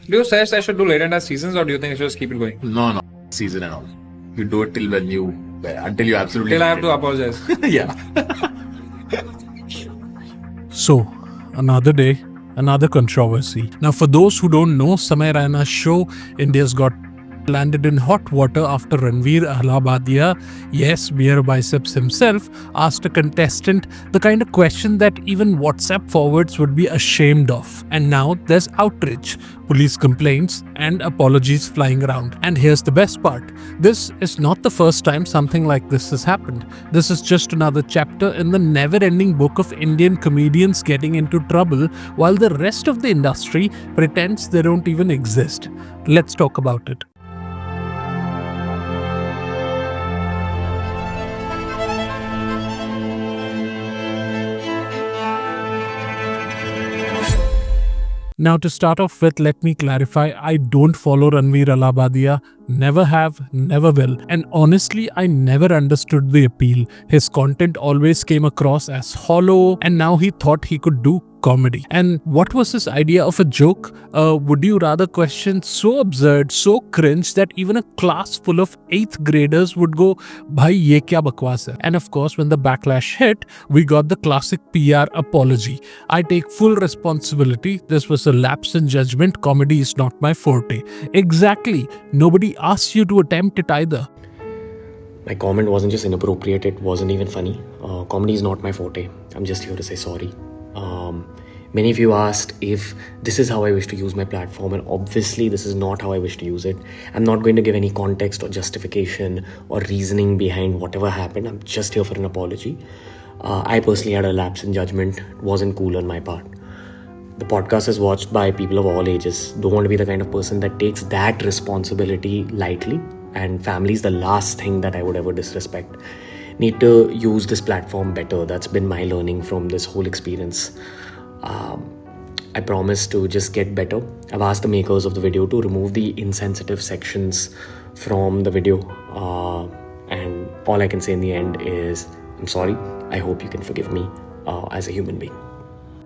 Do you suggest I should do Latent as seasons, or do you think I should just keep it going? No, season and all. You do it until you absolutely. Till I have to apologize. Yeah. So, another day, another controversy. Now, for those who don't know, Samay Raina's show, India's Got landed in hot water after Ranveer Allahbadia, yes, Beer Biceps himself, asked a contestant the kind of question that even WhatsApp forwards would be ashamed of. And now there's outrage, police complaints, and apologies flying around. And here's the best part. This is not the first time something like this has happened. This is just another chapter in the never-ending book of Indian comedians getting into trouble while the rest of the industry pretends they don't even exist. Let's talk about it. Now, to start off with, let me clarify, I don't follow Ranveer Allahbadia, never have, never will, and honestly, I never understood the appeal. His content always came across as hollow, and now he thought he could do comedy. And what was his idea of a joke? Would you rather question so absurd, so cringe that even a class full of 8th graders would go, "Bhai, ye kya bakwas hai?" And of course, when the backlash hit, we got the classic PR apology. I take full responsibility. This was a lapse in judgment. Comedy is not my forte. Exactly. Nobody asked you to attempt it either. My comment wasn't just inappropriate, it wasn't even funny. Comedy is not my forte. I'm just here to say sorry. Many of you asked if this is how I wish to use my platform, and obviously this is not how I wish to use it. I'm not going to give any context or justification or reasoning behind whatever happened. I'm just here for an apology. I personally had a lapse in judgment. It wasn't cool on my part. The podcast is watched by people of all ages. Don't want to be the kind of person that takes that responsibility lightly, and family is the last thing that I would ever disrespect. Need to use this platform better. That's been my learning from this whole experience. I promise to just get better. I've asked the makers of the video to remove the insensitive sections from the video, and all I can say in the end is I'm sorry. I hope you can forgive me as a human being.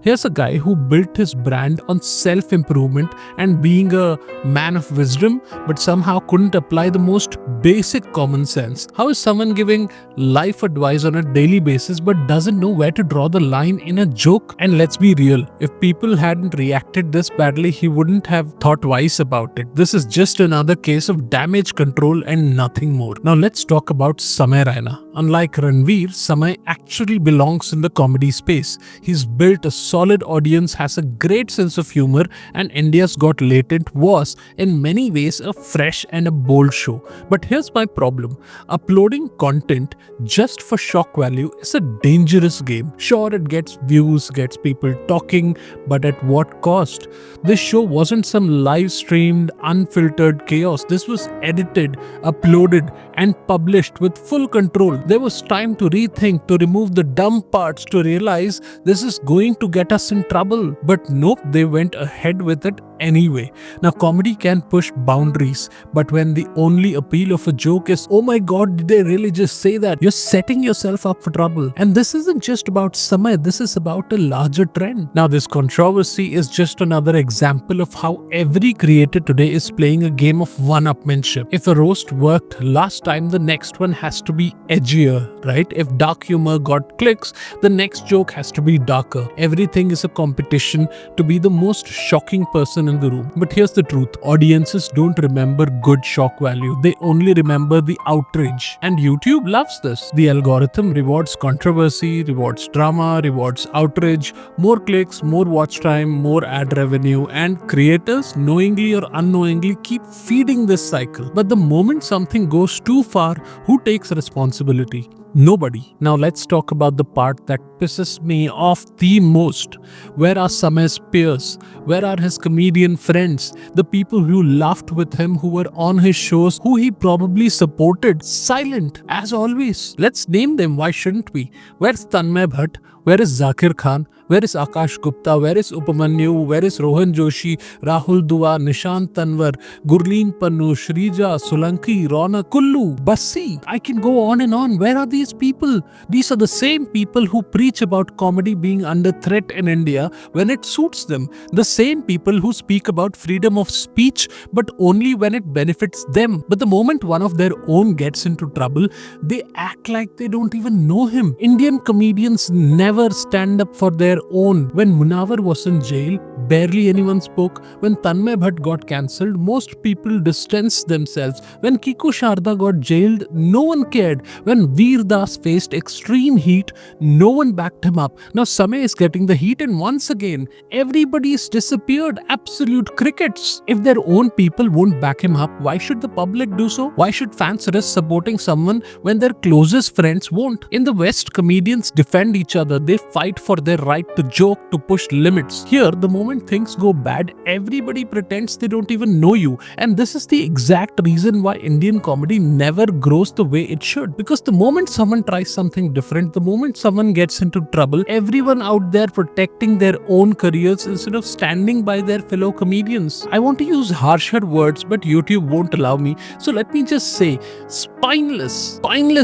Here's a guy who built his brand on self-improvement and being a man of wisdom, but somehow couldn't apply the most basic common sense. How is someone giving life advice on a daily basis but doesn't know where to draw the line in a joke? And let's be real, if people hadn't reacted this badly, he wouldn't have thought twice about it. This is just another case of damage control and nothing more. Now let's talk about Samay Raina. Unlike Ranveer, Samay actually belongs in the comedy space. He's built a solid audience, has a great sense of humor, and India's Got Latent was, in many ways, a fresh and a bold show. But here's my problem. Uploading content just for shock value is a dangerous game. Sure, it gets views, gets people talking, but at what cost? This show wasn't some live-streamed, unfiltered chaos. This was edited, uploaded, and published with full control. There was time to rethink, to remove the dumb parts, to realize this is going to get us in trouble. But nope, they went ahead with it anyway. Now, comedy can push boundaries, but when the only appeal of a joke is, oh my god, did they really just say that? You're setting yourself up for trouble. And this isn't just about Samay, this is about a larger trend. Now, this controversy is just another example of how every creator today is playing a game of one-upmanship. If a roast worked last time, the next one has to be edgier, right? If dark humor got clicks, the next joke has to be darker. Everything is a competition to be the most shocking person in the room. But here's the truth. Audiences don't remember good shock value. They only remember the outrage. And YouTube loves this. The algorithm rewards controversy, rewards drama, rewards outrage, more clicks, more watch time, more ad revenue, and creators, knowingly or unknowingly, keep feeding this cycle. But the moment something goes too far, who takes responsibility? Nobody. Now let's talk about the part that pisses me off the most. Where are Samay's peers? Where are his comedian friends? The people who laughed with him, who were on his shows, who he probably supported? Silent, as always. Let's name them, why shouldn't we? Where's Tanmay Bhatt? Where is Zakir Khan? Where is Akash Gupta? Where is Upamanyu? Where is Rohan Joshi, Rahul Dua, Nishant Tanwar, Gurleen Pannu, Shrija, Solanki, Rona, Kullu, Bassi? I can go on and on. Where are these people? These are the same people who preach about comedy being under threat in India when it suits them. The same people who speak about freedom of speech but only when it benefits them. But the moment one of their own gets into trouble, they act like they don't even know him. Indian comedians never stand up for their own. When Munawar was in jail, barely anyone spoke. When Tanmay Bhatt got cancelled, most people distanced themselves. When Kiku Sharda got jailed, no one cared. When Veer Das faced extreme heat, no one backed him up. Now Samay is getting the heat, and once again, everybody's disappeared. Absolute crickets. If their own people won't back him up, why should the public do so? Why should fans risk supporting someone when their closest friends won't? In the West, comedians defend each other. They fight for their right to joke, to push limits. Here, the moment things go bad, everybody pretends they don't even know you. And this is the exact reason why Indian comedy never grows the way it should. Because the moment someone tries something different, the moment someone gets into trouble, everyone out there protecting their own careers instead of standing by their fellow comedians. I want to use harsher words, but YouTube won't allow me. So let me just say, spineless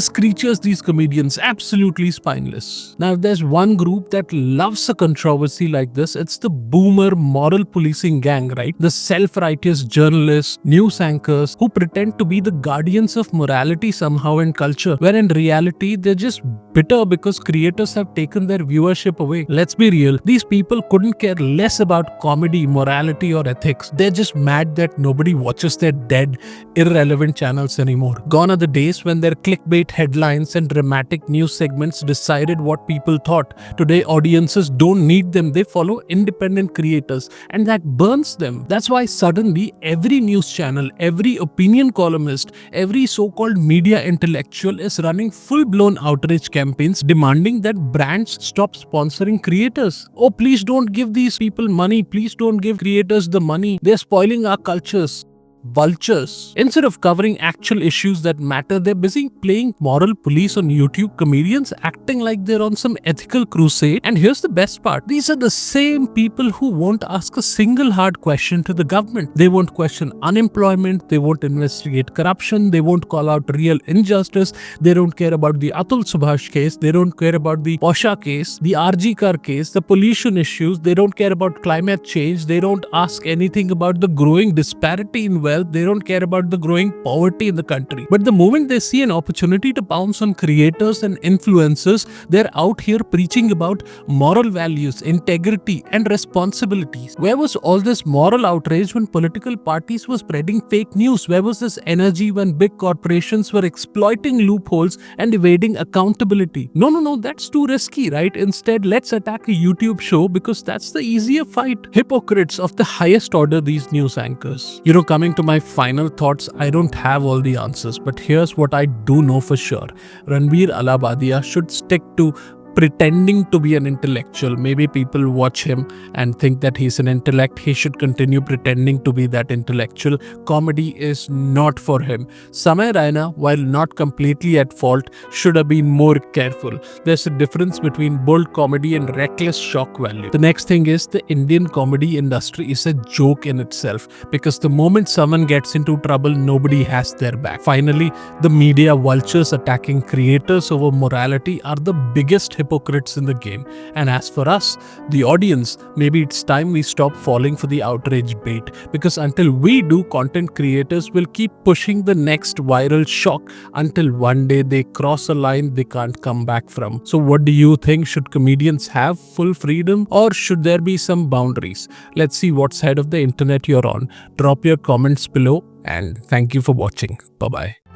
creatures, these comedians, absolutely spineless. Now, if there's one group that loves a controversy like this, it's the boomer moral policing gang, right? The self-righteous journalists, news anchors who pretend to be the guardians of morality somehow in culture, where in reality, they're just bitter because creators have taken their viewership away. Let's be real, these people couldn't care less about comedy, morality or ethics. They're just mad that nobody watches their dead, irrelevant channels anymore. Gone are the days when their clickbait headlines and dramatic news segments decided what people thought. Today, audiences don't need them. They follow independent creators, and that burns them. That's why suddenly every news channel, every opinion columnist, every so-called media intellectual is running full-blown outrage campaigns demanding that brands stop sponsoring creators. Oh, please don't give these people money. Please don't give creators the money. They're spoiling our cultures. Vultures. Instead of covering actual issues that matter, they're busy playing moral police on YouTube. Comedians acting like they're on some ethical crusade. And here's the best part. These are the same people who won't ask a single hard question to the government. They won't question unemployment. They won't investigate corruption. They won't call out real injustice. They don't care about the Atul Subhash case. They don't care about the Posha case, the RG Kar case, the pollution issues. They don't care about climate change. They don't ask anything about the growing disparity in wealth. They don't care about the growing poverty in the country. But the moment they see an opportunity to pounce on creators and influencers, they're out here preaching about moral values, integrity, and responsibilities. Where was all this moral outrage when political parties were spreading fake news? Where was this energy when big corporations were exploiting loopholes and evading accountability? No, that's too risky, right? Instead, let's attack a YouTube show because that's the easier fight. Hypocrites of the highest order, these news anchors. Coming to my final thoughts, I don't have all the answers, but here's what I do know for sure. Ranveer Allahbadia should stick to pretending to be an intellectual. Maybe people watch him and think that he's an intellect. He should continue pretending to be that intellectual. Comedy is not for him. Samay Raina, while not completely at fault, should have been more careful. There's a difference between bold comedy and reckless shock value. The next thing is the Indian comedy industry is a joke in itself, because the moment someone gets into trouble, nobody has their back. Finally, the media vultures attacking creators over morality are the biggest hypocrites in the game. And as for us, the audience, maybe it's time we stop falling for the outrage bait, because until we do, content creators will keep pushing the next viral shock until one day they cross a line they can't come back from. So what do you think? Should comedians have full freedom, or should there be some boundaries? Let's see what side of the internet you're on. Drop your comments below, and thank you for watching. Bye-bye.